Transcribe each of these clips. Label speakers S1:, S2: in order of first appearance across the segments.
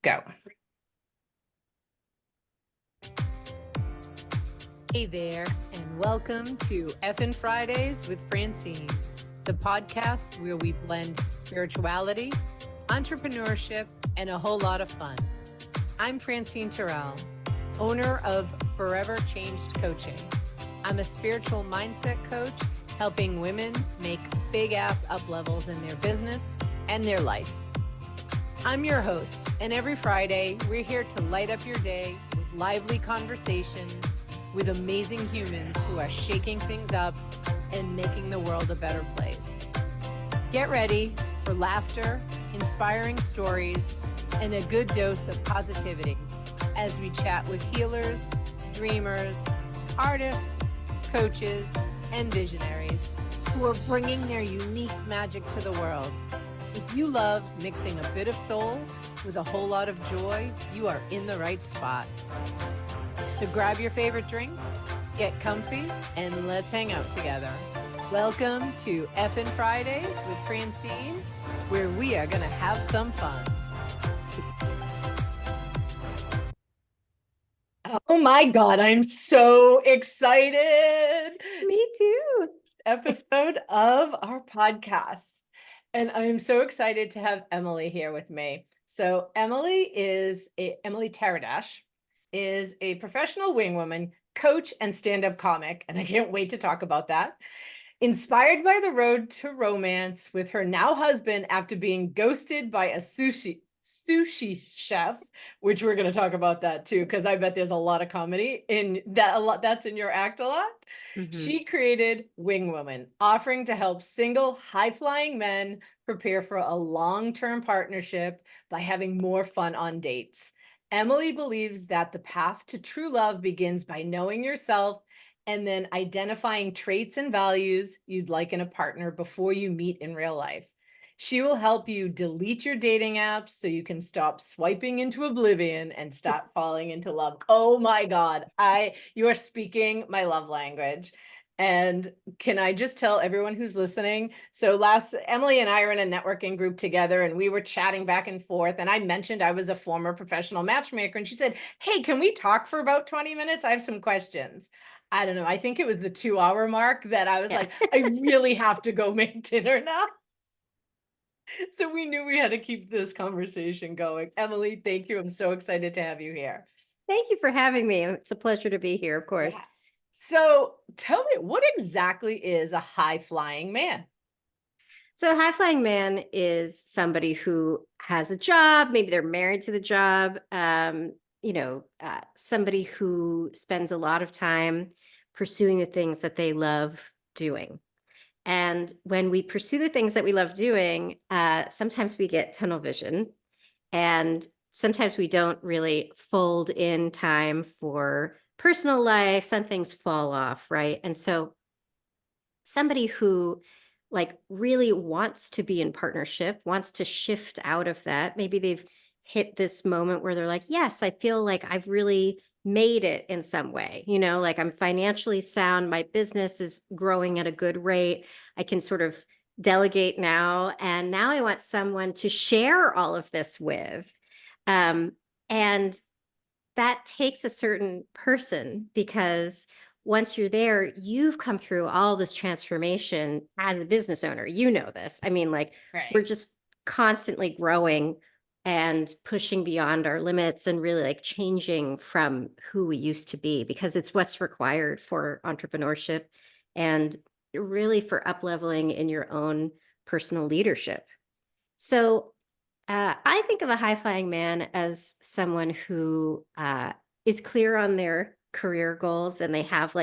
S1: Go.
S2: Hey there, and welcome to Effin' Fridays with Francine, the podcast where we blend spirituality, entrepreneurship, and a whole lot of fun. I'm Francine Tirrell, owner of Forever Changed Coaching. I'm a spiritual mindset coach helping women make big ass up levels in their business and their life. I'm your host, and every Friday, we're here to light up your day with lively conversations with amazing humans who are shaking things up and making the world a better place. Get ready for laughter, inspiring stories, and a good dose of positivity as we chat with healers, dreamers, artists, coaches, and visionaries who are bringing their unique magic to the world. If you love mixing a bit of soul with a whole lot of joy, you are in the right spot. So grab your favorite drink, get comfy, and let's hang out together. Welcome to Effin' Fridays with Francine, where we are going to have some fun.
S1: Oh my God, I'm so excited.
S3: Me too.
S1: Episode of our podcast. And I'm so excited to have Emily here with me. So Emily Tirrell is a professional wing woman, coach, and stand-up comic. And I can't wait to talk about that. Inspired by the road to romance with her now husband after being ghosted by a sushi chef, which we're going to talk about that too, because I bet there's a lot of comedy in that. That's in your act a lot.
S3: Mm-hmm.
S1: She created Wing Woman, offering to help single high-flying men prepare for a long-term partnership by having more fun on dates. Emily believes that the path to true love begins by knowing yourself and then identifying traits and values you'd like in a partner before you meet in real life. She will help you delete your dating apps so you can stop swiping into oblivion and start falling into love. Oh my God, you are speaking my love language. And can I just tell everyone who's listening? So Emily and I are in a networking group together and we were chatting back and forth. And I mentioned I was a former professional matchmaker. And she said, hey, can we talk for about 20 minutes? I have some questions. I don't know. I think it was the 2-hour mark that I was like, I really have to go make dinner now. So we knew we had to keep this conversation going. Emily, thank you. I'm so excited to have you here.
S3: Thank you for having me. It's a pleasure to be here, of course.
S1: Yeah. So tell me, what exactly is a high-flying man?
S3: So a high-flying man is somebody who has a job, maybe they're married to the job, somebody who spends a lot of time pursuing the things that they love doing. And when we pursue the things that we love doing, sometimes we get tunnel vision, and sometimes we don't really fold in time for personal life. Some things fall off, right? And so somebody who really wants to be in partnership, wants to shift out of that. Maybe they've hit this moment where they're like, yes, I feel like I've really made it in some way, like I'm financially sound, my business is growing at a good rate, I can sort of delegate now, and now I want someone to share all of this with. And that takes a certain person, because once you're there, you've come through all this transformation as a business owner. You know this. I mean,
S1: Right.
S3: We're just constantly growing and pushing beyond our limits and really changing from who we used to be, because it's what's required for entrepreneurship and really for up-leveling in your own personal leadership. So I think of a high-flying man as someone who is clear on their career goals, and they have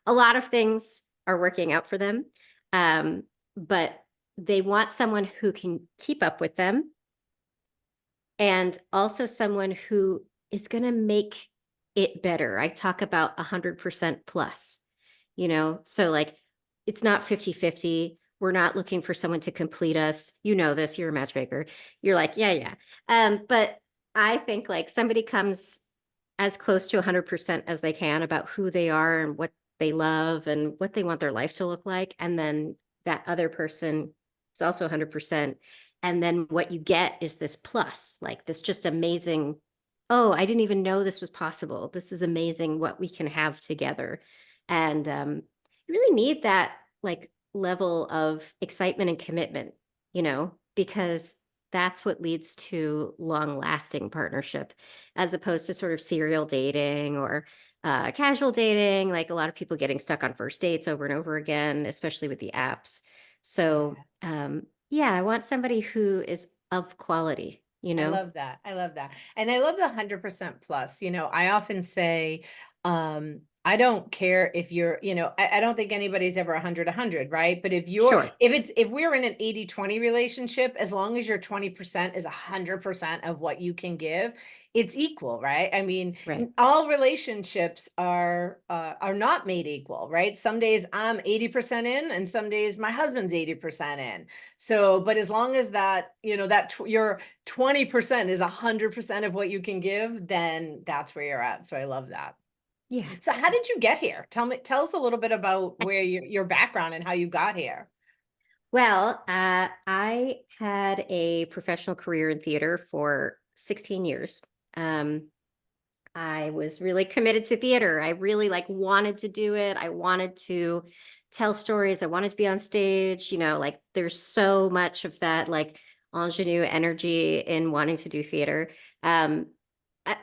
S3: a lot of things are working out for them, but they want someone who can keep up with them, and also someone who is going to make it better. I talk about 100% plus, so it's not 50-50. We're not looking for someone to complete us. You know this, you're a matchmaker. You're like, yeah. But I think somebody comes as close to 100% as they can about who they are and what they love and what they want their life to look like. And then that other person is also 100%. And then what you get is this plus, like this just amazing, oh, I didn't even know this was possible. This is amazing what we can have together. And you really need that like level of excitement and commitment, because that's what leads to long lasting partnership as opposed to sort of serial dating or casual dating, like a lot of people getting stuck on first dates over and over again, especially with the apps. So,
S1: Yeah.
S3: yeah, I want somebody who is of quality, you
S1: I
S3: know?
S1: love that. I love that. And I love the 100% plus. I often say, I don't care if you're, I don't think anybody's ever 100, right? But
S3: Sure.
S1: if we're in an 80-20 relationship, as long as your 20% is 100% of what you can give, it's equal, right? I mean,
S3: Right.
S1: all relationships are not made equal, right? Some days I'm 80% in and some days my husband's 80% in. So, but as long as that, your 20% is 100% of what you can give, then that's where you're at. So I love that.
S3: Yeah.
S1: So how did you get here? Tell us a little bit about where your background and how you got here.
S3: Well, I had a professional career in theater for 16 years. Um, I was really committed to theater. I really like wanted to do it. I wanted to tell stories. I wanted to be on stage. Like there's so much of that like ingenue energy in wanting to do theater. Um,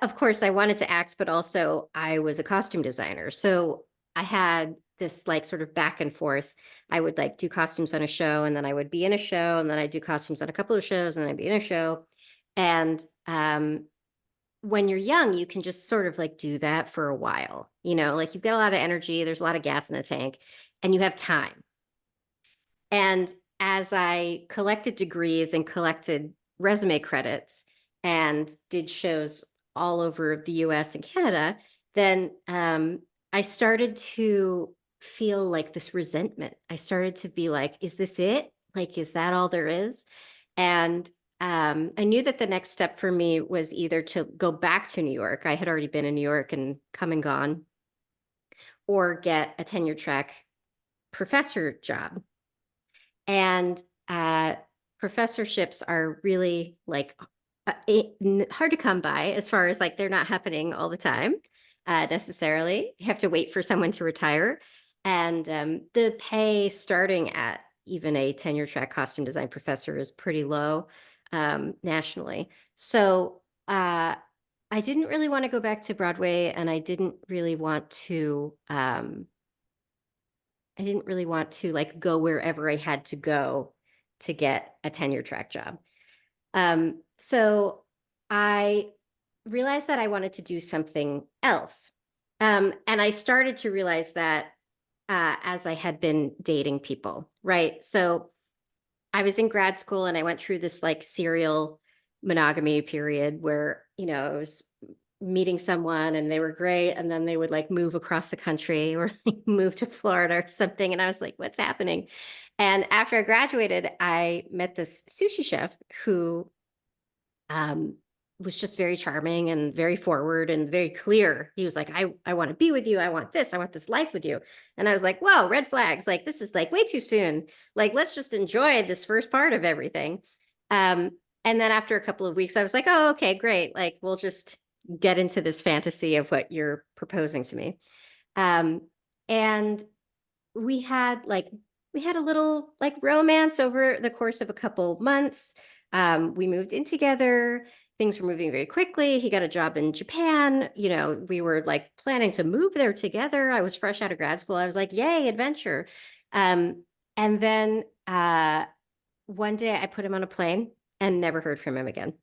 S3: of course, I wanted to act, but also I was a costume designer. So I had this like sort of back and forth. I would like do costumes on a show, and then I would be in a show, and then I'd do costumes on a couple of shows, and then I'd be in a show. And when you're young, you can just sort of like do that for a while, like you've got a lot of energy, there's a lot of gas in the tank, and you have time. And as I collected degrees and collected resume credits and did shows all over the US and Canada, then I started to feel like this resentment. I started to be like, is this it? Like, is that all there is? And I knew that the next step for me was either to go back to New York. I had already been in New York and come and gone, or get a tenure track professor job. And professorships are really like hard to come by, as far as like they're not happening all the time necessarily. You have to wait for someone to retire. And the pay starting at even a tenure track costume design professor is pretty low nationally. So I didn't really want to go back to Broadway, and I didn't really want to like go wherever I had to go to get a tenure track job. So I realized that I wanted to do something else. And I started to realize that as I had been dating people, right? So I was in grad school and I went through this like serial monogamy period where, I was meeting someone and they were great. And then they would like move across the country or like move to Florida or something. And I was like, what's happening? And after I graduated, I met this sushi chef who um, was just very charming and very forward and very clear. He was like, I want to be with you. I want this. I want this life with you. And I was like, whoa, red flags. Like, this is like way too soon. Like, let's just enjoy this first part of everything. Um, and then after a couple of weeks, I was like, oh, okay, great. Like, we'll just get into this fantasy of what you're proposing to me. Um, and we had like we had a little like romance over the course of a couple months. We moved in together. Things were moving very quickly. He got a job in Japan. We were like planning to move there together. I was fresh out of grad school. I was like, yay, adventure. And then one day I put him on a plane and never heard from him again.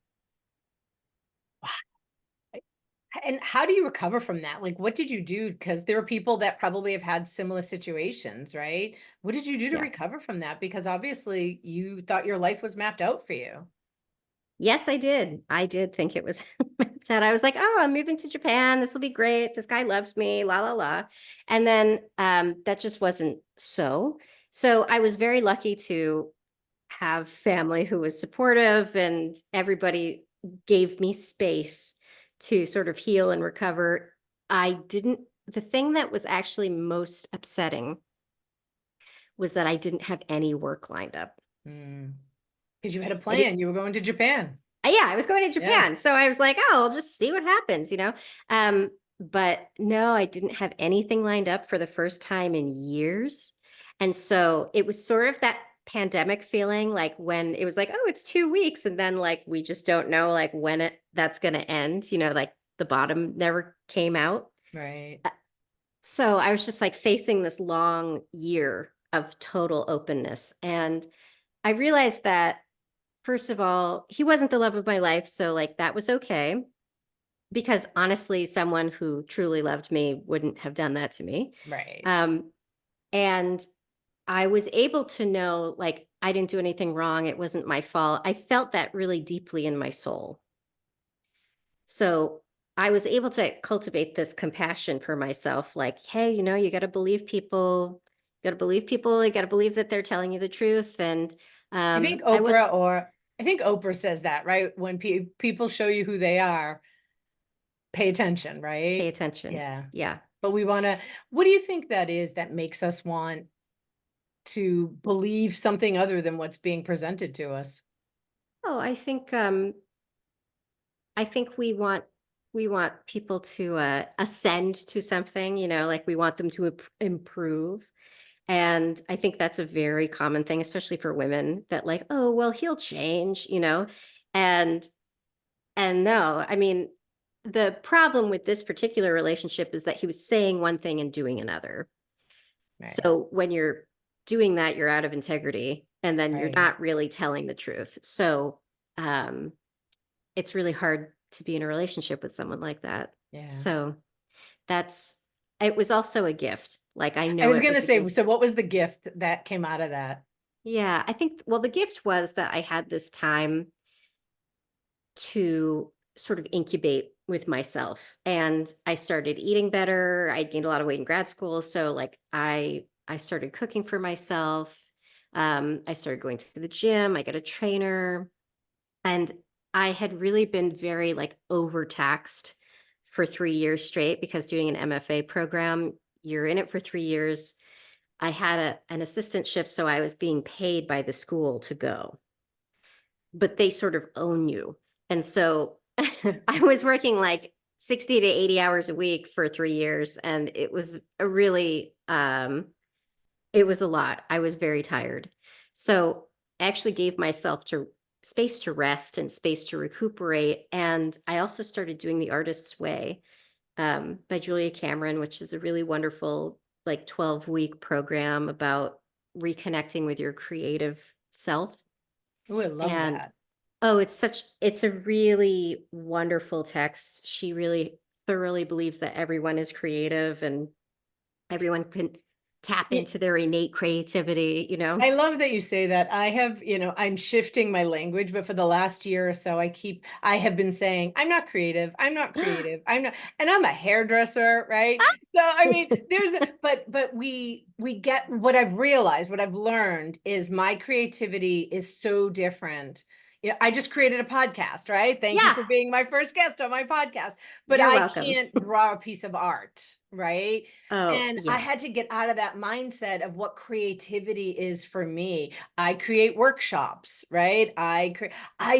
S1: And how do you recover from that? Like, what did you do? Because there are people that probably have had similar situations, right? What did you do to
S3: Yeah.
S1: recover from that? Because obviously you thought your life was mapped out for you.
S3: Yes, I did. I did think it was mapped out. I was like, oh, I'm moving to Japan. This will be great. This guy loves me, la la la. And then that just wasn't so. So I was very lucky to have family who was supportive, and everybody gave me space to sort of heal and recover. The thing that was actually most upsetting was that I didn't have any work lined up.
S1: Mm. Because you had a
S3: I did,
S1: plan. You were going to Japan.
S3: yeah, I was going to
S1: Yeah.
S3: Japan. So I was like, oh, I'll just see what happens, Um, but no, I didn't have anything lined up for the first time in years. And so it was sort of that pandemic feeling, like when it was like, oh, it's 2 weeks. And then like, we just don't know like when that's going to end, like the bottom never came out.
S1: Right.
S3: So I was just like facing this long year of total openness. And I realized that, first of all, he wasn't the love of my life. So, like, that was okay. Because honestly, someone who truly loved me wouldn't have done that to me.
S1: Right.
S3: Um, and I was able to know, like, I didn't do anything wrong. It wasn't my fault. I felt that really deeply in my soul. So I was able to cultivate this compassion for myself, like, hey, you got to believe people. You got to believe people. You got to believe that they're telling you the truth. And
S1: I think
S3: I was
S1: Oprah says that, right? When people show you who they are, pay attention,
S3: pay
S1: right?
S3: attention.
S1: Yeah.
S3: Yeah.
S1: But what do you think that is that makes us want to believe something other than what's being presented to us?
S3: Oh, I think we want people to ascend to something, like we want them to improve. And I think that's a very common thing, especially for women, that like, oh, well, he'll change. And no, I mean, the problem with this particular relationship is that he was saying one thing and doing another.
S1: Right.
S3: So when you're doing that, you're out of integrity, and then you're
S1: Right.
S3: not really telling the truth. So um it's really hard to be in a relationship with someone like that.
S1: Yeah.
S3: So that's it was also a gift. Like I
S1: I
S3: know
S1: was
S3: it
S1: gonna
S3: was a
S1: say,
S3: gift.
S1: so what was the gift that came out of that?
S3: Yeah, I think well the gift was that I had this time to sort of incubate with myself, and I started eating better. I gained a lot of weight in grad school, so like I started cooking for myself. I started going to the gym. I got a trainer. And I had really been very like overtaxed for 3 years straight because doing an MFA program, you're in it for 3 years. I had an assistantship, so I was being paid by the school to go, but they sort of own you. And so I was working like 60 to 80 hours a week for 3 years. And it was it was a lot. I was very tired. So I actually gave myself to space to rest and space to recuperate. And I also started doing The Artist's Way by Julia Cameron, which is a really wonderful, like 12-week program about reconnecting with your creative self.
S1: Oh, I love
S3: And
S1: that.
S3: oh, it's a really wonderful text. She really thoroughly believes that everyone is creative and everyone can tap
S1: Yeah,
S3: into their innate creativity.
S1: I love that you say that. I'm shifting my language, but for the last year or so, I have been saying, I'm not creative. I'm not creative. I'm not, and I'm a hairdresser, right? So, I mean, but we get what I've realized, what I've learned is my creativity is so different. Yeah, I just created a podcast, right? Thank you
S3: Yeah,
S1: for being my first guest on my podcast. But
S3: you're
S1: I
S3: welcome.
S1: can't draw a piece of art, right?
S3: Oh,
S1: And I
S3: yeah.
S1: had to get out of that mindset of what creativity is for me. I create workshops, right? I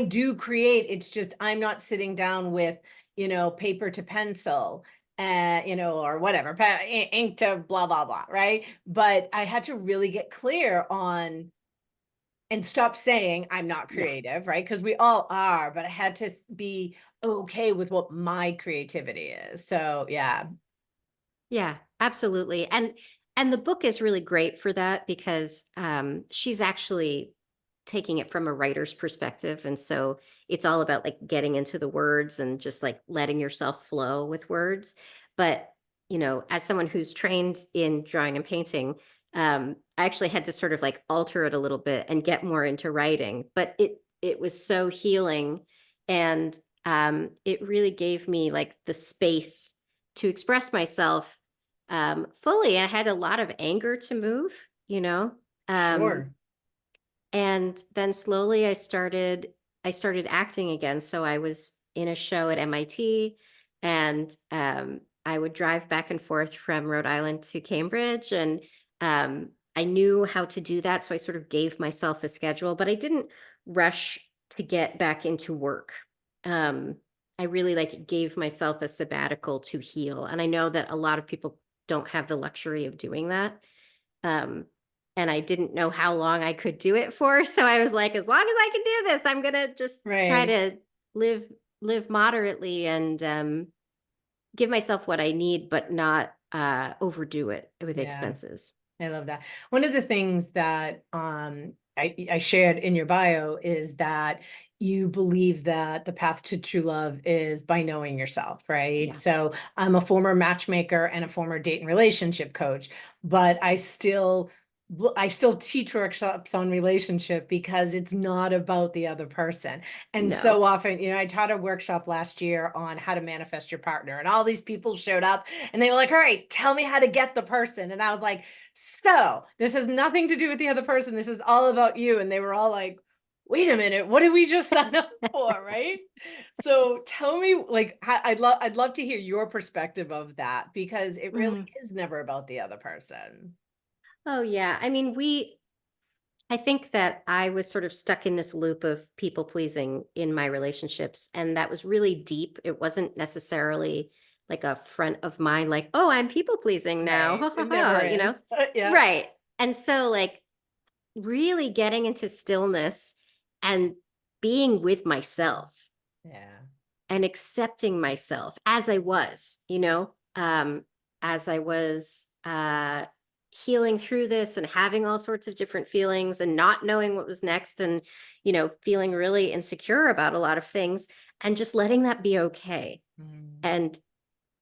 S1: do create. It's just I'm not sitting down with, paper to pencil, or whatever, ink to blah blah blah, right? But I had to really get clear on and stop saying I'm not
S3: Yeah.
S1: creative, right? Because we all are, but I had to be okay with what my creativity is. So, yeah.
S3: Yeah, absolutely. And the book is really great for that because she's actually taking it from a writer's perspective. And so it's all about like getting into the words and just like letting yourself flow with words. But, as someone who's trained in drawing and painting, I actually had to sort of like alter it a little bit and get more into writing. But it was so healing. And it really gave me like the space to express myself fully. I had a lot of anger to move. Um,
S1: Sure.
S3: and then slowly I started acting again. So I was in a show at MIT, and I would drive back and forth from Rhode Island to Cambridge, and I knew how to do that. So I sort of gave myself a schedule, but I didn't rush to get back into work. Um, I really like gave myself a sabbatical to heal. And I know that a lot of people don't have the luxury of doing that. Um, and I didn't know how long I could do it for. So I was like, as long as I can do this, I'm gonna just try
S1: Right.
S3: to live live moderately and give myself what I need, but not overdo it with
S1: Yeah.
S3: expenses.
S1: I love that. One of the things that I shared in your bio is that you believe that the path to true love is by knowing yourself, right?
S3: Yeah.
S1: So I'm a former matchmaker and a former date and relationship coach, but I still teach workshops on relationship because it's not about the other person. And
S3: No.
S1: so often, I taught a workshop last year on how to manifest your partner, and all these people showed up and they were like, all right, tell me how to get the person. And I was like, so this has nothing to do with the other person. This is all about you. And they were all like, wait a minute, what did we just sign up for? Right. So tell me, like, I'd love to hear your perspective of that, because it really
S3: Mm.
S1: is never about the other person.
S3: Oh yeah. I mean, I think that I was sort of stuck in this loop of people pleasing in my relationships, and that was really deep. It wasn't necessarily like a front of mind, like, oh, I'm people pleasing now.
S1: Right.
S3: Ha
S1: It
S3: ha ha,
S1: never
S3: you know?
S1: is. Yeah.
S3: Right. And so like really getting into stillness and being with myself
S1: Yeah.
S3: and accepting myself as I was, as I was healing through this and having all sorts of different feelings and not knowing what was next and, feeling really insecure about a lot of things and just letting that be okay.
S1: Mm.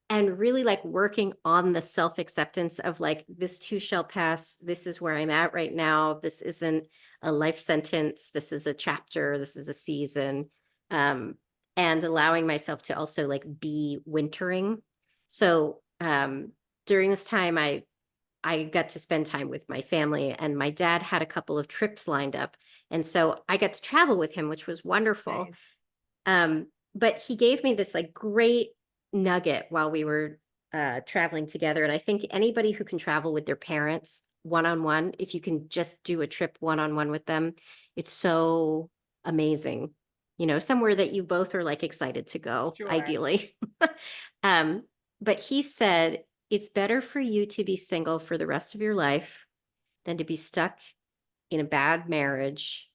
S3: And really like working on the self acceptance of like, this too shall pass. This is where I'm at right now. This isn't a life sentence. This is a chapter. This is a season. Um, and allowing myself to also like be wintering. So during this time, I got to spend time with my family, and my dad had a couple of trips lined up. And so I got to travel with him, which was wonderful.
S1: Nice.
S3: But he gave me this like great nugget while we were traveling together. And I think anybody who can travel with their parents one on one, if you can just do a trip one on one with them, it's so amazing. Somewhere that you both are like excited to go,
S1: Sure.
S3: ideally. um, but he said, it's better for you to be single for the rest of your life than to be stuck in a bad marriage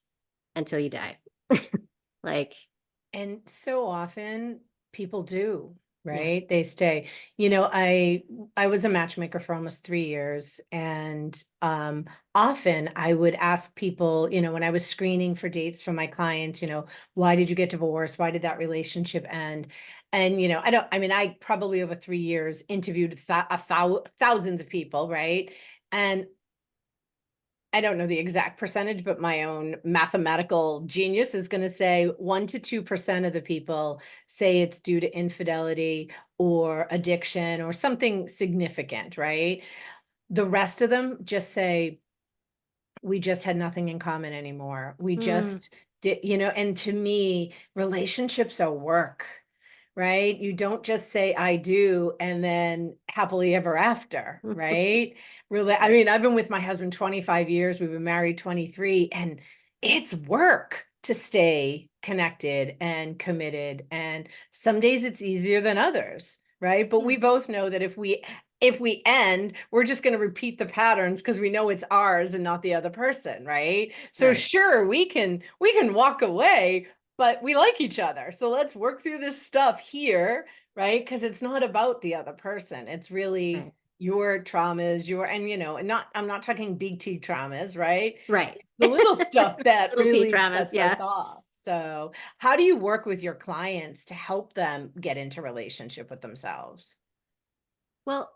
S3: until you die. Like,
S1: And so often people do,
S3: yeah.
S1: right? They stay. I was a matchmaker for almost 3 years, and often I would ask people, when I was screening for dates for my clients, why did you get divorced? Why did that relationship end? And I probably over 3 years interviewed thousands of people, right? And I don't know the exact percentage, but my own mathematical genius is going to say 1 to 2% of the people say it's due to infidelity or addiction or something significant, right? The rest of them just say, we just had nothing in common anymore. We
S3: Mm.
S1: just did, and to me, relationships are work, right? You don't just say I do and then happily ever after, right? Really, I
S3: Right.
S1: mean, I've been with my husband 25 years, we've been married 23, and it's work to stay connected and committed. And some days it's easier than others, right? But
S3: Yeah.
S1: we both know that if we end, we're just going to repeat the patterns because we know it's ours and not the other person, right? So
S3: Right.
S1: sure, we can walk away, but we like each other. So let's work through this stuff here, right? Because it's not about the other person. It's really
S3: Right.
S1: your traumas, and not I'm not talking big T traumas, right?
S3: Right.
S1: The little stuff that
S3: Little T
S1: really
S3: dramas.
S1: sets us
S3: Yeah.
S1: off. So, how do you work with your clients to help them get into relationship with themselves?
S3: Well,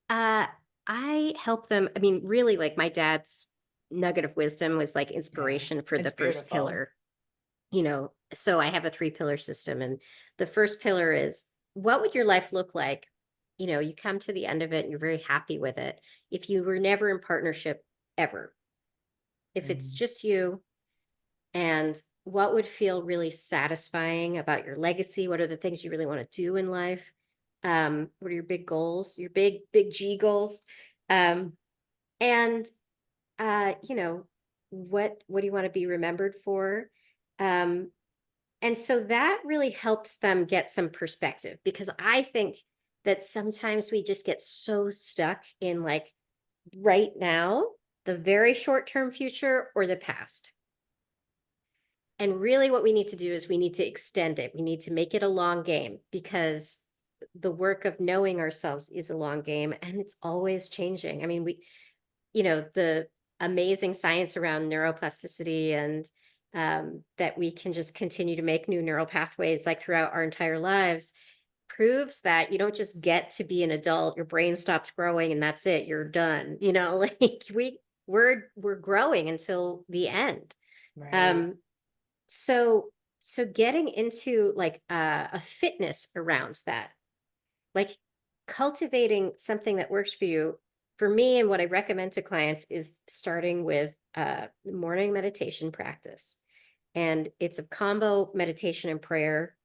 S3: uh, I help them. I mean, really, like my dad's nugget of wisdom was like
S1: Yeah,
S3: inspiration for the
S1: it's
S3: first
S1: beautiful.
S3: pillar, So I have a three-pillar system. And the first pillar is, what would your life look like? You come to the end of it and you're very happy with it. If you were never in partnership ever, if it's
S1: Mhm.
S3: just you, and what would feel really satisfying about your legacy? What are the things you really want to do in life? What are your big goals, your big G goals? Um, and what do you want to be remembered for? And so that really helps them get some perspective, because I think that sometimes we just get so stuck in like right now, the very short term future, or the past. And really, what we need to do is we need to extend it. We need to make it a long game, because the work of knowing ourselves is a long game, and it's always changing. I mean, the amazing science around neuroplasticity, and that we can just continue to make new neural pathways like throughout our entire lives, proves that you don't just get to be an adult, your brain stops growing and that's it, you're done. Like we're growing until the end.
S1: Right.
S3: Um, so so getting into like a fitness around that, like cultivating something that works for you. For me, and what I recommend to clients, is starting with morning meditation practice. And it's a combo meditation and prayer.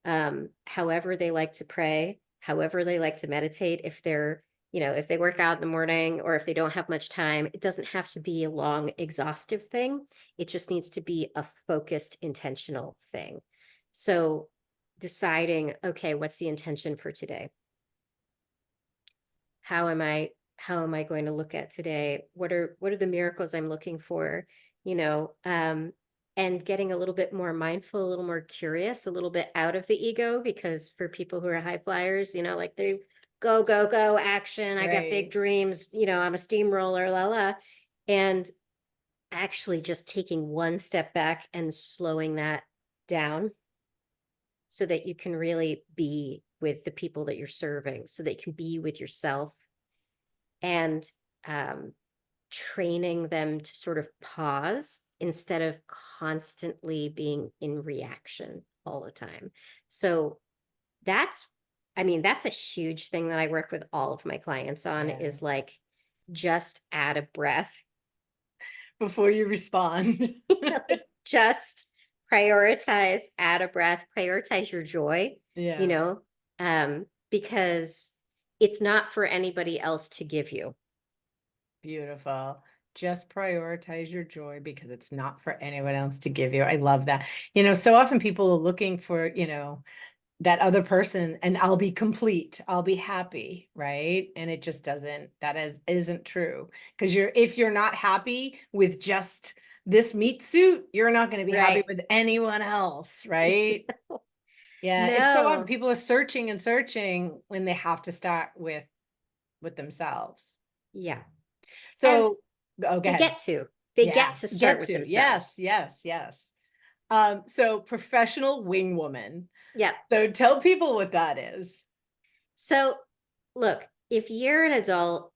S3: However they like to pray, however they like to meditate. If they work out in the morning, or if they don't have much time, it doesn't have to be a long, exhaustive thing. It just needs to be a focused, intentional thing. So deciding, okay, what's the intention for today? How am I going to look at today? What are the miracles I'm looking for? You know, um, and getting a little bit more mindful, a little more curious, a little bit out of the ego, because for people who are high flyers, like they go, go, go, action. I got big
S1: Right.
S3: dreams, I'm a steamroller, la la. And actually just taking one step back and slowing that down, so that you can really be with the people that you're serving, so that you can be with yourself, and um, training them to sort of pause instead of constantly being in reaction all the time. So that's, that's a huge thing that I work with all of my clients on,
S1: Yeah.
S3: is like, just add a breath.
S1: Before you respond.
S3: Like, just prioritize, add a breath, prioritize your joy, you
S1: Yeah.
S3: know, because it's not for anybody else to give you.
S1: Beautiful. Just prioritize your joy, because it's not for anyone else to give you. I love that. So often people are looking for, that other person, and I'll be complete, I'll be happy, right? And it just isn't true. Because if you're not happy with just this meat suit, you're not going to be happy
S3: Right.
S1: with anyone else, right? Yeah, it's so often
S3: No.
S1: people are searching and searching when they have to start with themselves.
S3: Yeah. And
S1: So, oh, go
S3: they
S1: ahead.
S3: get to. They
S1: Yeah,
S3: get to start
S1: get
S3: with
S1: to. Yes,
S3: themselves.
S1: yes, yes. So professional wing woman.
S3: Yep.
S1: So tell people what that is.
S3: So, look, if you're an adult,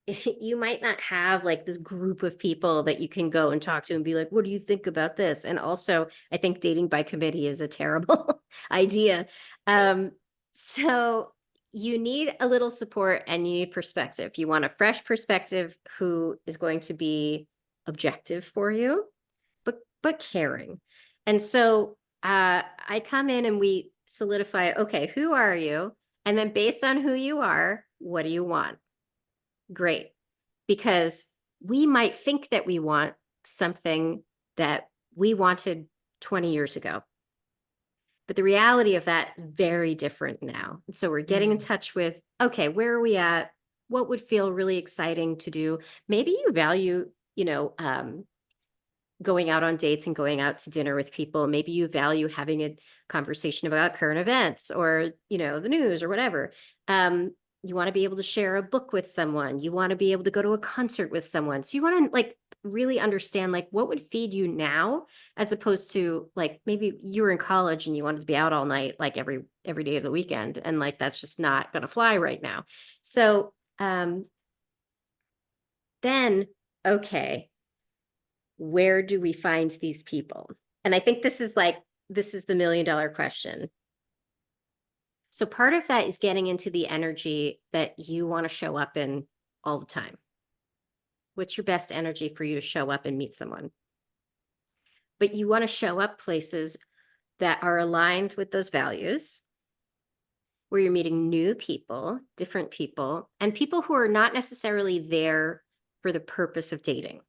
S3: you might not have like this group of people that you can go and talk to and be like, what do you think about this? And also, I think dating by committee is a terrible idea. Um, so you need a little support, and you need perspective. You want a fresh perspective who is going to be objective for you, but caring. And so I come in and we solidify, okay, who are you? And then based on who you are, what do you want? Great. Because we might think that we want something that we wanted 20 years ago. But the reality of that is very different now. And so we're getting in
S1: Mm,
S3: touch with, okay, where are we at? What would feel really exciting to do? Maybe you value, going out on dates and going out to dinner with people. Maybe you value having a conversation about current events, or, the news or whatever. You want to be able to share a book with someone. You want to be able to go to a concert with someone. So you want to like really understand like what would feed you now, as opposed to like maybe you were in college and you wanted to be out all night, like every day of the weekend. And like, that's just not going to fly right now. So then, okay, where do we find these people? And I think this is the $1 million question. So part of that is getting into the energy that you want to show up in all the time. What's your best energy for you to show up and meet someone? But you want to show up places that are aligned with those values, where you're meeting new people, different people, and people who are not necessarily there for the purpose of dating.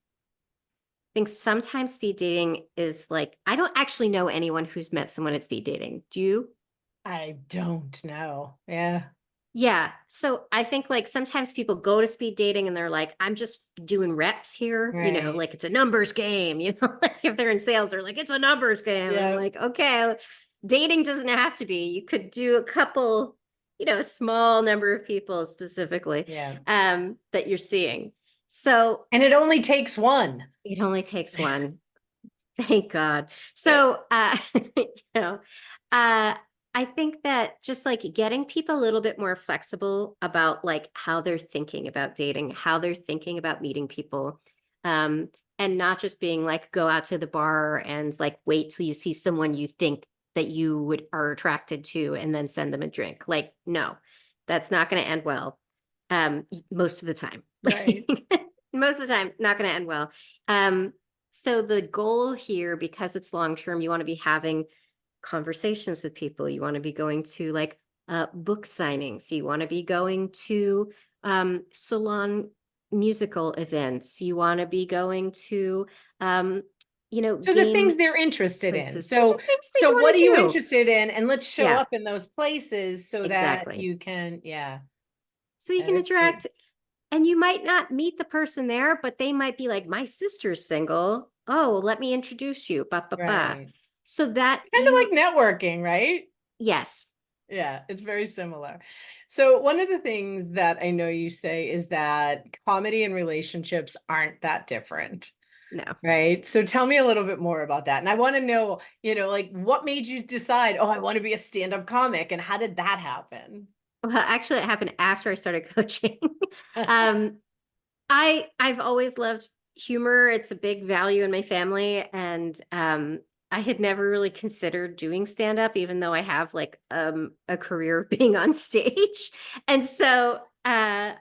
S3: think sometimes speed dating is like, I don't actually know anyone who's met someone at speed dating. Do you?
S1: I don't know. Yeah.
S3: Yeah. So I think like sometimes people go to speed dating and they're like, I'm just doing reps here,
S1: Right.
S3: like it's a numbers game, like if they're in sales, they're like, it's a numbers game. And I'm
S1: Yeah.
S3: like, okay, dating doesn't have to be. You could do a couple, a small number of people specifically
S1: Yeah.
S3: that you're seeing. So
S1: And it only takes one.
S3: it only takes one. Thank God. So, you know, uh, I think that just like getting people a little bit more flexible about like how they're thinking about dating, how they're thinking about meeting people, and not just being like go out to the bar and like wait till you see someone you think that you would are attracted to and then send them a drink. Like, no, that's not going to end well. Most of the time.
S1: Right.
S3: Most of the time, not going to end well. So the goal here, because it's long term, you want to be having conversations with people. You want to be going to like book signings. You want to be going to salon musical events. You want to be going to
S1: So the
S3: game
S1: things they're interested in.
S3: places. So the
S1: So
S3: things that
S1: so
S3: you
S1: what
S3: want
S1: are
S3: to
S1: you
S3: do.
S1: interested in? And let's show
S3: Yeah,
S1: up in those places so that
S3: exactly.
S1: you can, yeah.
S3: So you can
S1: That's great.
S3: interact. And you might not meet the person there, but they might be like, my sister's single. Oh, well, let me introduce you. Ba, ba, ba.
S1: Right.
S3: So that
S1: Kind of like networking, right?
S3: yes.
S1: Yeah, it's very similar. So one of the things that I know you say is that comedy and relationships aren't that different,
S3: No.
S1: right? So tell me a little bit more about that. And I want to know, like what made you decide, oh, I want to be a stand-up comic, and how did that happen?
S3: Well, actually, it happened after I started coaching. um, I've always loved humor. It's a big value in my family, and I had never really considered doing stand up, even though I have like a career of being on stage. And so a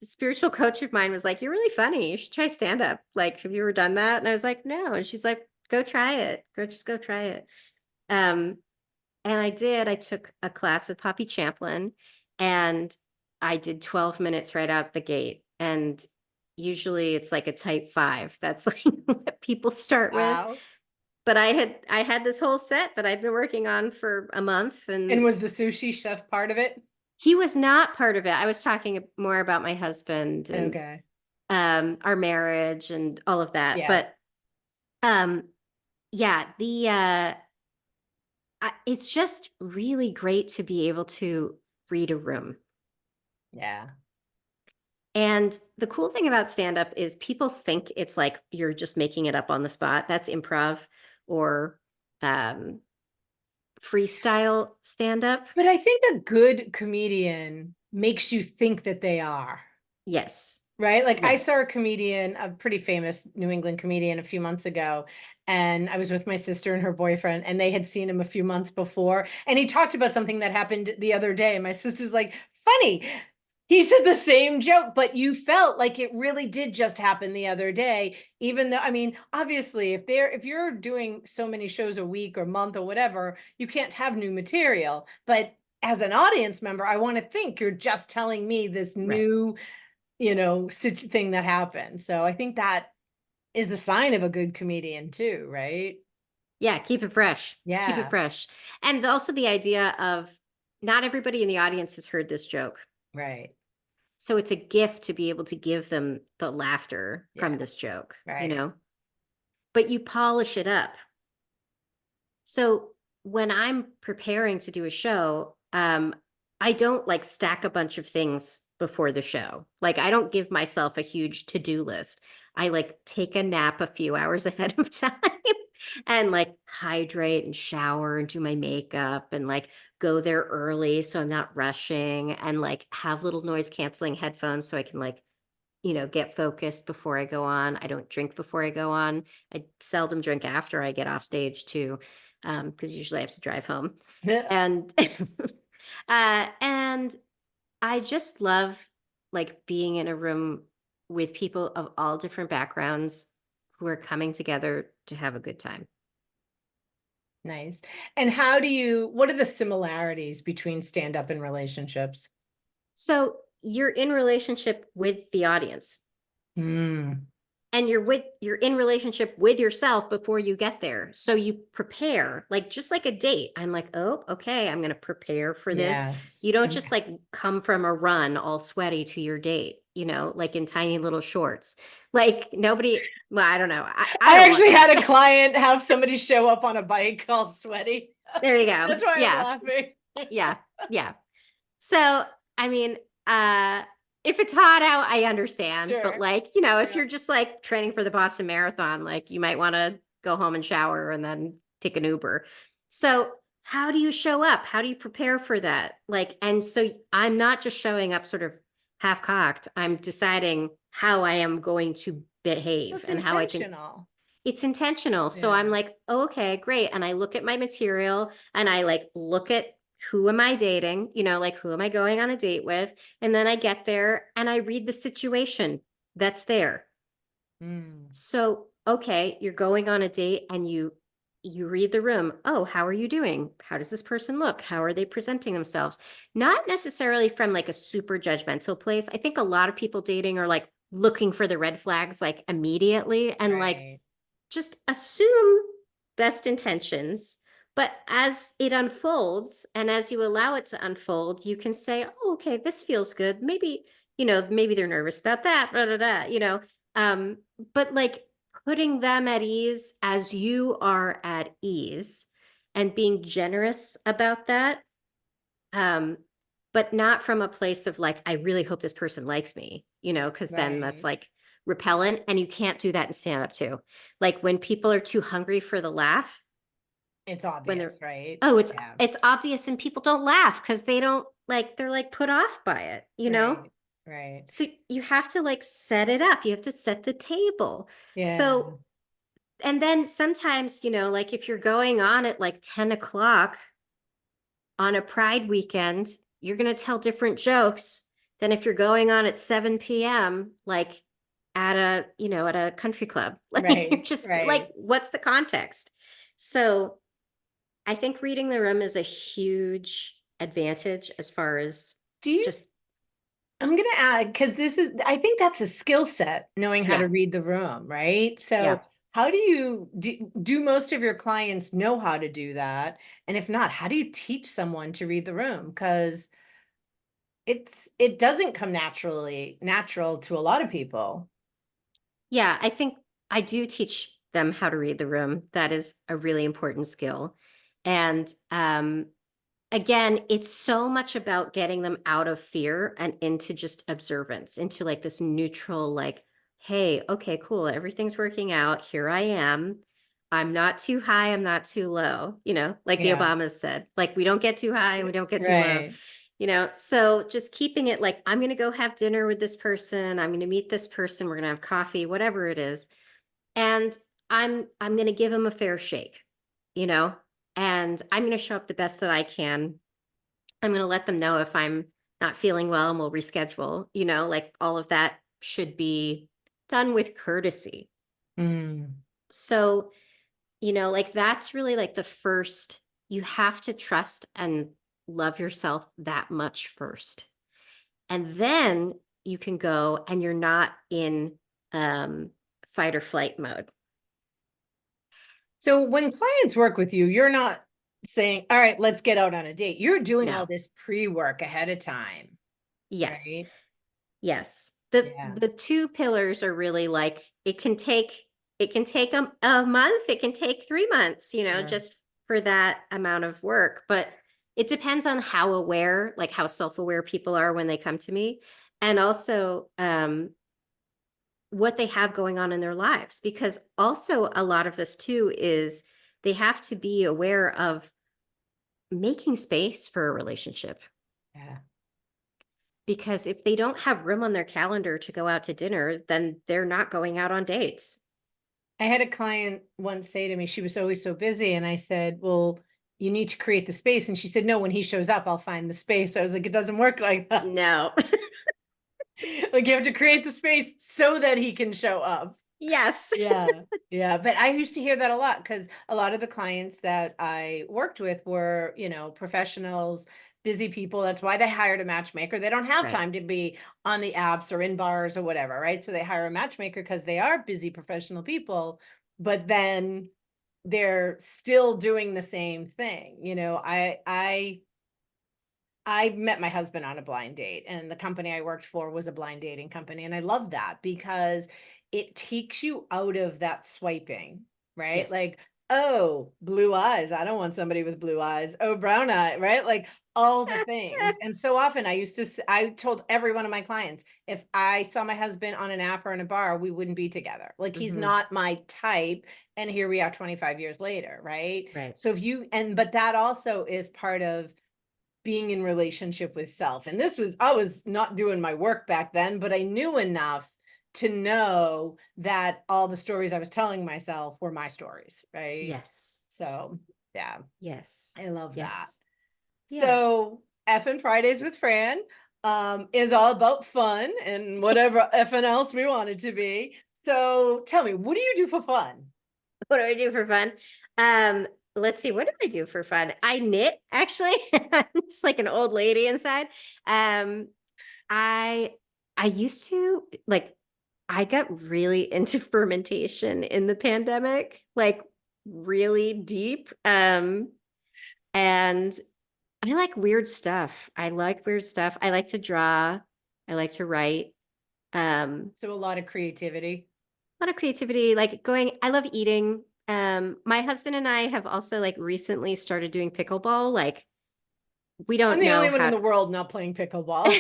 S3: spiritual coach of mine was like, "You're really funny. You should try stand up. Like, have you ever done that?" And I was like, "No." And she's like, "Go try it. Go try it." Um, and I did. I took a class with Poppy Champlin, and I did 12 minutes right out the gate. And usually it's like a type 5. That's like what people start with.
S1: Wow.
S3: But I had this whole set that I've been working on for a month,
S1: And
S3: and
S1: was the sushi chef part of it?
S3: he was not part of it. I was talking more about my husband and
S1: Okay.
S3: our marriage and all of that.
S1: Yeah.
S3: But um yeah, it's just really great to be able to read a room.
S1: Yeah.
S3: And the cool thing about stand up is people think it's like you're just making it up on the spot. That's improv or um, freestyle stand up.
S1: But I think a good comedian makes you think that they are.
S3: Yes.
S1: Right? Like I saw a
S3: Yes.
S1: comedian, a pretty famous New England comedian a few months ago, and I was with my sister and her boyfriend, and they had seen him a few months before, and he talked about something that happened the other day. And my sister's like, funny. He said the same joke, but you felt like it really did just happen the other day, even though, I mean, obviously, if you're doing so many shows a week or month or whatever, you can't have new material. But as an audience member, I want to think you're just telling me this
S3: Right.
S1: new such thing that happened. So I think that is the sign of a good comedian too, right?
S3: Yeah. Keep it fresh. Keep it
S1: Yeah,
S3: fresh. And also the idea of not everybody in the audience has heard this joke.
S1: right.
S3: So it's a gift to be able to give them the laughter
S1: Yeah,
S3: from this joke.
S1: right.
S3: But you polish it up. So when I'm preparing to do a show, I don't like stack a bunch of things before the show. Like I don't give myself a huge to-do list. I like take a nap a few hours ahead of time and like hydrate and shower and do my makeup and like go there early so I'm not rushing and like have little noise canceling headphones so I can like get focused before I go on. I don't drink before I go on. I seldom drink after I get off stage too, because usually I have to drive home. And and I just love like being in a room with people of all different backgrounds who are coming together to have a good time.
S1: Nice. And what are the similarities between stand up and relationships?
S3: So you're in relationship with the audience.
S1: Mm,
S3: and you're in relationship with yourself before you get there. So you prepare, like just like a date. I'm like, oh, okay, I'm going to prepare for this.
S1: Yes.
S3: You don't just like come from a run all sweaty to your date, like in tiny little shorts. Like nobody, well, I don't know. I
S1: I
S3: don't want
S1: actually had a
S3: that.
S1: client have somebody show up on a bike all sweaty.
S3: There you go.
S1: That's why I'm
S3: Yeah.
S1: laughing.
S3: Yeah. Yeah. So, I mean, if it's hot out, I understand, but
S1: Sure.
S3: like, if
S1: Yeah.
S3: you're just like training for the Boston Marathon, like you might want to go home and shower and then take an Uber. So, how do you show up? How do you prepare for that? Like, and so I'm not just showing up sort of half cocked. I'm deciding how I am going to behave
S1: It's
S3: and how I can.
S1: intentional.
S3: It's intentional. So I'm
S1: Yeah.
S3: like, oh, okay, great. And I look at my material and I like look at who am I dating, like who am I going on a date with? And then I get there and I read the situation that's there.
S1: Mm.
S3: So, okay, you're going on a date and you read the room. Oh, how are you doing? How does this person look? How are they presenting themselves? Not necessarily from like a super judgmental place. I think a lot of people dating are like looking for the red flags like immediately and like
S1: Right.
S3: just assume best intentions. But as it unfolds and as you allow it to unfold, you can say, oh, okay, this feels good. Maybe they're nervous about that, blah, blah, blah. Um, but like putting them at ease as you are at ease and being generous about that. Um, but not from a place of like, I really hope this person likes me, because then that's
S1: Right.
S3: like repellent and you can't do that in stand up too. Like when people are too hungry for the laugh,
S1: It's
S3: when they're,
S1: obvious, right?
S3: oh, it's,
S1: Yeah.
S3: it's obvious and people don't laugh because they don't like, they're like put off by it.
S1: Right. Right.
S3: So you have to like set it up. You have to set the table.
S1: Yeah.
S3: So, and then sometimes, like if you're going on at like 10 o'clock on a pride weekend, you're going to tell different jokes than if you're going on at 7 p.m. like at a country club. Like you're
S1: Right.
S3: just like,
S1: Right.
S3: what's the context? So I think reading the room is a huge advantage as far as
S1: Do you
S3: just,
S1: I'm gonna add because I think that's a skill set, knowing how
S3: yeah,
S1: to read the room, right?
S3: yeah.
S1: So how do most of your clients know how to do that? And if not, how do you teach someone to read the room? Because it doesn't come natural to a lot of people.
S3: Yeah, I think I do teach them how to read the room. That is a really important skill. And again, it's so much about getting them out of fear and into just observance, into like this neutral, like, hey, okay, cool, everything's working out. Here I am. I'm not too high, I'm not too low, like the
S1: Yeah.
S3: Obamas said, like we don't get too high and we don't get too low.
S1: Right.
S3: So just keeping it like I'm going to go have dinner with this person, I'm going to meet this person, we're going to have coffee, whatever it is, and I'm going to give them a fair shake, you know and I'm going to show up the best that I can. I'm going to let them know if I'm not feeling well and we'll reschedule, like all of that should be done with courtesy.
S1: Mm.
S3: So, like that's really like the first, you have to trust and love yourself that much first. And then you can go and you're not in fight or flight mode.
S1: So when clients work with you, you're not saying, all right, let's get out on a date. You're doing all
S3: No.
S1: this pre-work ahead of time,
S3: Yes.
S1: right?
S3: Yes. The
S1: Yeah.
S3: the two pillars are really like it can take a month, it can take 3 months,
S1: Sure.
S3: just for that amount of work. But it depends on how aware, like how self-aware people are when they come to me, and also what they have going on in their lives. Because also a lot of this too is they have to be aware of making space for a relationship.
S1: Yeah.
S3: Because if they don't have room on their calendar to go out to dinner, then they're not going out on dates.
S1: I had a client once say to me, she was always so busy. And I said, well, you need to create the space. And she said, no, when he shows up, I'll find the space. I was like, it doesn't work like that.
S3: No.
S1: Like you have to create the space so that he can show up.
S3: Yes.
S1: Yeah. Yeah. But I used to hear that a lot because a lot of the clients that I worked with were, professionals, busy people. That's why they hired a matchmaker. They don't have
S3: Right.
S1: time to be on the apps or in bars or whatever, right? So they hire a matchmaker because they are busy professional people, but then they're still doing the same thing. I met my husband on a blind date, and the company I worked for was a blind dating company. And I love that because it takes you out of that swiping, right?
S3: Yes.
S1: Like, oh, blue eyes. I don't want somebody with blue eyes. Oh, brown eye, right? Like all the things. And so often I told every one of my clients, if I saw my husband on an app or in a bar, we wouldn't be together. Like he's
S3: Hmm.
S1: not my type. And here we are 25 years later, right?
S3: Right.
S1: So but that also is part of being in relationship with self. And I was not doing my work back then, but I knew enough to know that all the stories I was telling myself were my stories, right?
S3: Yes.
S1: So, yeah,
S3: Yes.
S1: I love that.
S3: Yes. Yeah.
S1: So, Effin' Fridays with Fran is all about fun and whatever effing else we want it to be. So, tell me, what do you do for fun?
S3: What do I do for fun? Let's see, what do I do for fun? I knit, actually. I'm just like an old lady inside. Um, I I used to like I got really into fermentation in the pandemic, like really deep. And I like weird stuff. I like weird stuff. I like to draw. I like to write.
S1: So, a lot of creativity.
S3: A lot of creativity, like going, I love eating. My husband and I have also like recently started doing pickleball. Like we
S1: I'm
S3: don't
S1: the
S3: know
S1: only one in
S3: how
S1: the world not playing pickleball.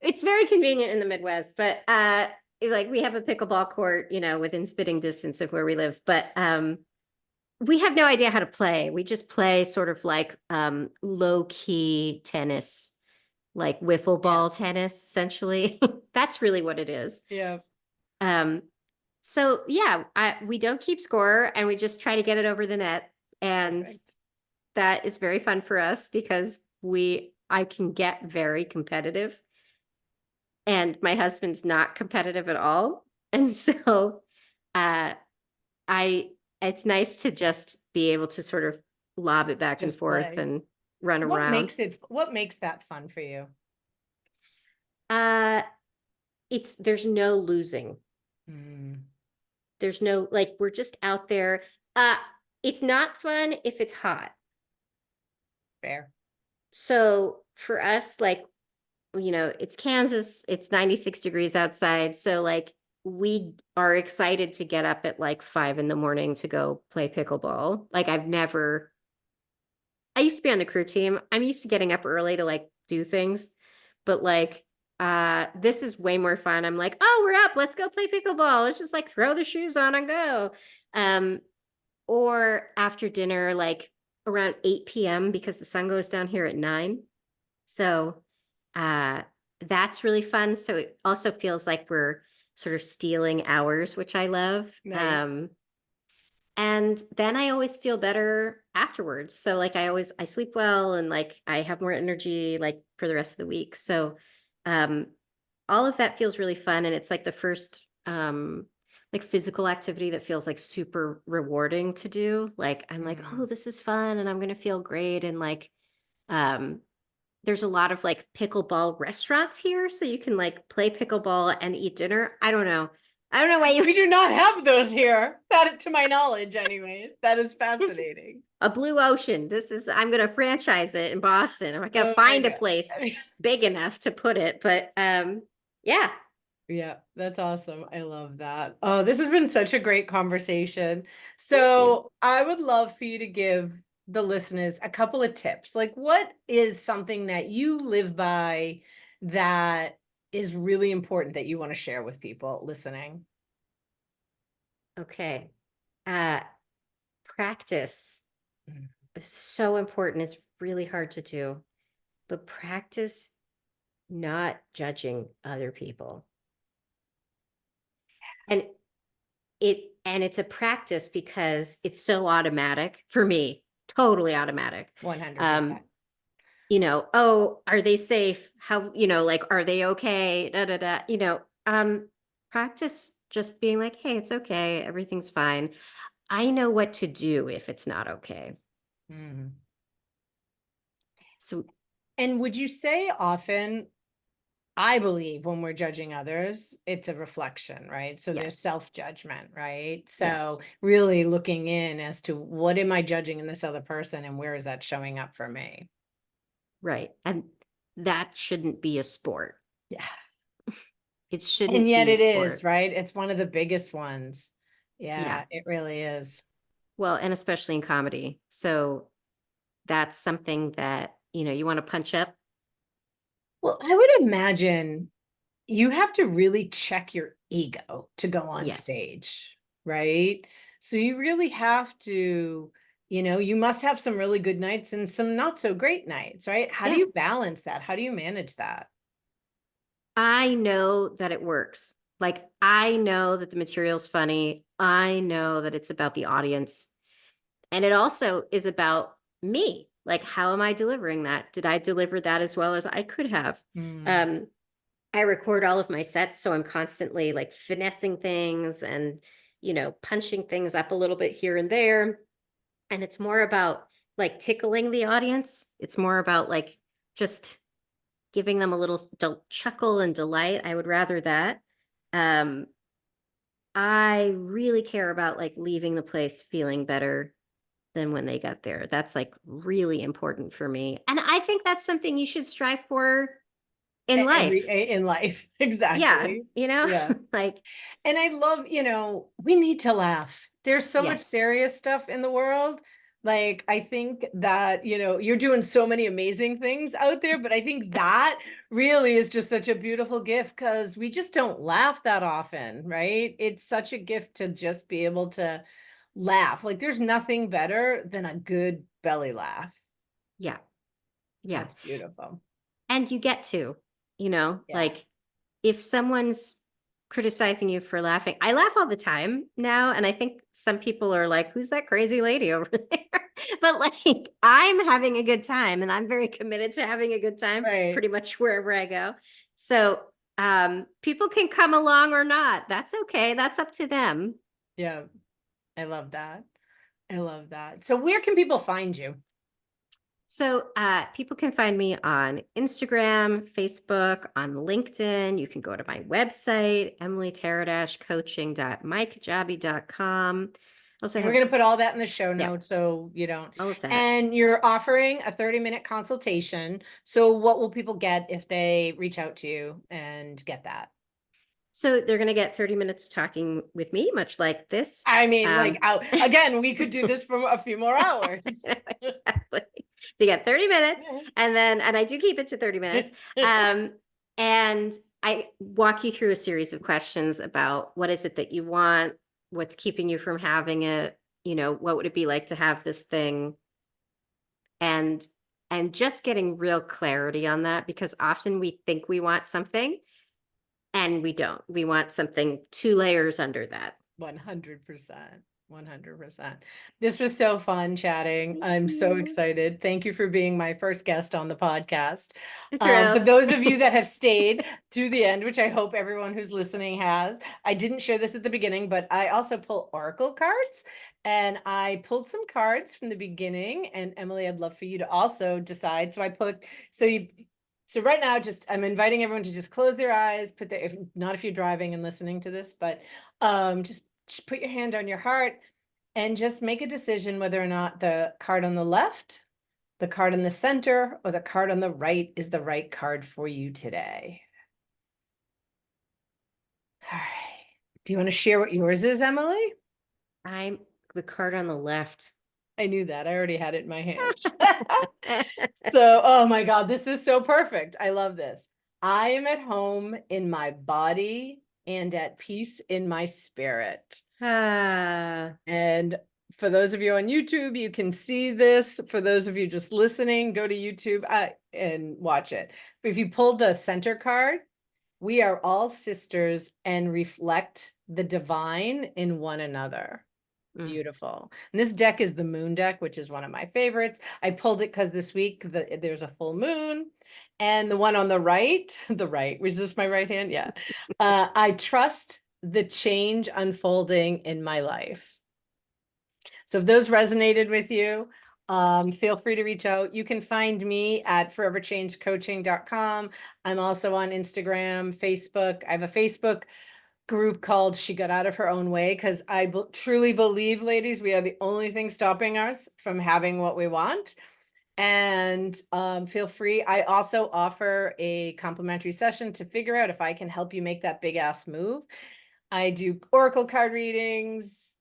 S3: it's very convenient in the Midwest, but like we have a pickleball court, within spitting distance of where we live, but we have no idea how to play. We just play sort of like low key tennis, like wiffle
S1: Yeah.
S3: ball tennis, essentially. That's really what it is.
S1: Yeah.
S3: Um, so yeah, we don't keep score and we just try to get it over the net. And
S1: Perfect.
S3: that is very fun for us because I can get very competitive and my husband's not competitive at all. And so, uh, I, it's nice to just be able to sort of lob it back and
S1: Just
S3: forth
S1: play.
S3: and run around.
S1: What makes that fun for you?
S3: Uh, there's no losing.
S1: Mm,
S3: There's no, like, we're just out there. Uh, it's not fun if it's hot.
S1: fair.
S3: So for us, like, it's Kansas, it's 96 degrees outside. So like we are excited to get up at like 5 in the morning to go play pickleball. Like I used to be on the crew team. I'm used to getting up early to like do things, but like this is way more fun. I'm like, oh, we're up, let's go play pickleball. Let's just like throw the shoes on and go. Um, or after dinner, like around 8 p.m. because the sun goes down here at 9. So uh, that's really fun. So it also feels like we're sort of stealing hours, which I love.
S1: Nice.
S3: And then I always feel better afterwards. So like I sleep well and like I have more energy like for the rest of the week. So um, all of that feels really fun. And it's like the first like physical activity that feels like super rewarding to do. Like I'm like, oh,
S1: Mm.
S3: this is fun and I'm gonna feel great. And like um there's a lot of like pickleball restaurants here, so you can like play pickleball and eat dinner. I don't know. I don't know why
S1: We
S3: you
S1: do not have those here. That, to my knowledge, anyways. That is
S3: this is
S1: fascinating.
S3: a blue ocean. I'm gonna franchise it in Boston. I'm gonna
S1: Oh my
S3: find a place
S1: God.
S3: big enough to put it. But yeah.
S1: Yeah, that's awesome. I love that. Oh, this has been such a great conversation.
S3: Thank you.
S1: So I would love for you to give the listeners a couple of tips. Like, what is something that you live by that is really important that you want to share with people listening?
S3: Okay. Uh Practice
S1: Mm.
S3: is so important. It's really hard to do, but practice not judging other people. And it's a practice because it's so automatic for me, totally automatic. Um,
S1: 100%.
S3: oh, are they safe? How, like, are they okay? Da da da. Practice just being like, hey, it's okay, everything's fine. I know what to do if it's not okay.
S1: Mm.
S3: So
S1: And would you say often, I believe when we're judging others, it's a reflection, right? So there's
S3: Yes.
S1: self-judgment, right?
S3: Yes.
S1: So really looking in as to what am I judging in this other person and where is that showing up for me?
S3: Right. And that shouldn't be a sport.
S1: Yeah.
S3: It
S1: And
S3: shouldn't
S1: yet
S3: be a
S1: it is,
S3: sport.
S1: right? It's one of the biggest ones.
S3: Yeah.
S1: Yeah, it really is.
S3: Well, and especially in comedy. So that's something that, you want to punch up.
S1: Well, I would imagine you have to really check your ego to go on
S3: Yes.
S1: stage, right? So you really have to, you must have some really good nights and some not so great nights, right? How do
S3: Yeah.
S1: you balance that? How do you manage that?
S3: I know that it works. Like, I know that the material's funny. I know that it's about the audience. And it also is about me. Like, how am I delivering that? Did I deliver that as well as I could have?
S1: Mm,
S3: Um, I record all of my sets, so I'm constantly like finessing things and, punching things up a little bit here and there. And it's more about like tickling the audience. It's more about like just giving them a little chuckle and delight. I would rather that. Um, I really care about like leaving the place feeling better than when they got there. That's like really important for me. And I think that's something you should strive for in life.
S1: in life.
S3: Yeah,
S1: Exactly. Yeah.
S3: like,
S1: And I love, we need to laugh. There's so much
S3: yes,
S1: serious stuff in the world. Like, I think that, you're doing so many amazing things out there, but I think that really is just such a beautiful gift because we just don't laugh that often, right? It's such a gift to just be able to laugh. Like, there's nothing better than a good belly laugh.
S3: yeah, yeah.
S1: That's beautiful.
S3: And you get to,
S1: Yeah.
S3: like if someone's criticizing you for laughing, I laugh all the time now. And I think some people are like, who's that crazy lady over there? But like, I'm having a good time and I'm very committed to having a good time
S1: Right.
S3: pretty much wherever I go. So people can come along or not. That's okay. That's up to them.
S1: Yeah. I love that. I love that. So where can people find you?
S3: So people can find me on Instagram, Facebook, on LinkedIn. You can go to my website, emilyterra-coaching.mikejabi.com. Also
S1: And we're
S3: have,
S1: going to put all that in the show
S3: yeah,
S1: notes so you don't.
S3: all of that.
S1: And you're offering a 30-minute consultation. So what will people get if they reach out to you and get that?
S3: So they're going to get 30 minutes talking with me, much like this.
S1: I mean, like,
S3: Um,
S1: again, we could do this for a few more hours.
S3: exactly. So you get 30 minutes and I do keep it to 30 minutes. Um, and I walk you through a series of questions about what is it that you want, what's keeping you from having it, what would it be like to have this thing? And just getting real clarity on that because often we think we want something and we don't. We want something 2 layers under that.
S1: 100%. 100%. This was so fun chatting.
S3: Thank
S1: I'm so
S3: you.
S1: excited. Thank you for being my first guest on the podcast.
S3: I'm
S1: For
S3: thrilled.
S1: those of you that have stayed through the end, which I hope everyone who's listening has, I didn't share this at the beginning, but I also pull oracle cards. And I pulled some cards from the beginning. And Emily, I'd love for you to also decide. So right now, just I'm inviting everyone to just close their eyes, put their, if not if you're driving and listening to this, but just put your hand on your heart and just make a decision whether or not the card on the left, the card in the center, or the card on the right is the right card for you today. All right. Do you want to share what yours is, Emily?
S3: I'm the card on the left.
S1: I knew that. I already had it in my hand. So, oh my God, this is so perfect. I love this. I am at home in my body and at peace in my spirit.
S3: Ah,
S1: And for those of you on YouTube, you can see this. For those of you just listening, go to YouTube and watch it. If you pulled the center card, we are all sisters and reflect the divine in one another.
S3: mm.
S1: Beautiful. And this deck is the moon deck, which is one of my favorites. I pulled it because this week there's a full moon. And the one on the right, was this my right hand? Yeah. I trust the change unfolding in my life. So if those resonated with you, Feel free to reach out. You can find me at foreverchangecoaching.com. I'm also on Instagram, Facebook. I have a Facebook group called She Got Out of Her Own Way, because I truly believe, ladies, we are the only thing stopping us from having what we want. And feel free. I also offer a complimentary session to figure out if I can help you make that big ass move. I do oracle card readings,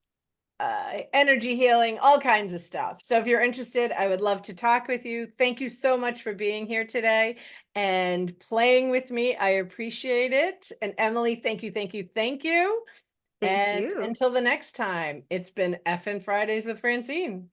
S1: energy healing, all kinds of stuff. So if you're interested, I would love to talk with you. Thank you so much for being here today and playing with me. I appreciate it. And Emily, thank you, thank you, thank you.
S3: Thank
S1: And
S3: you.
S1: until the next time, it's been Effin' Fridays with Francine.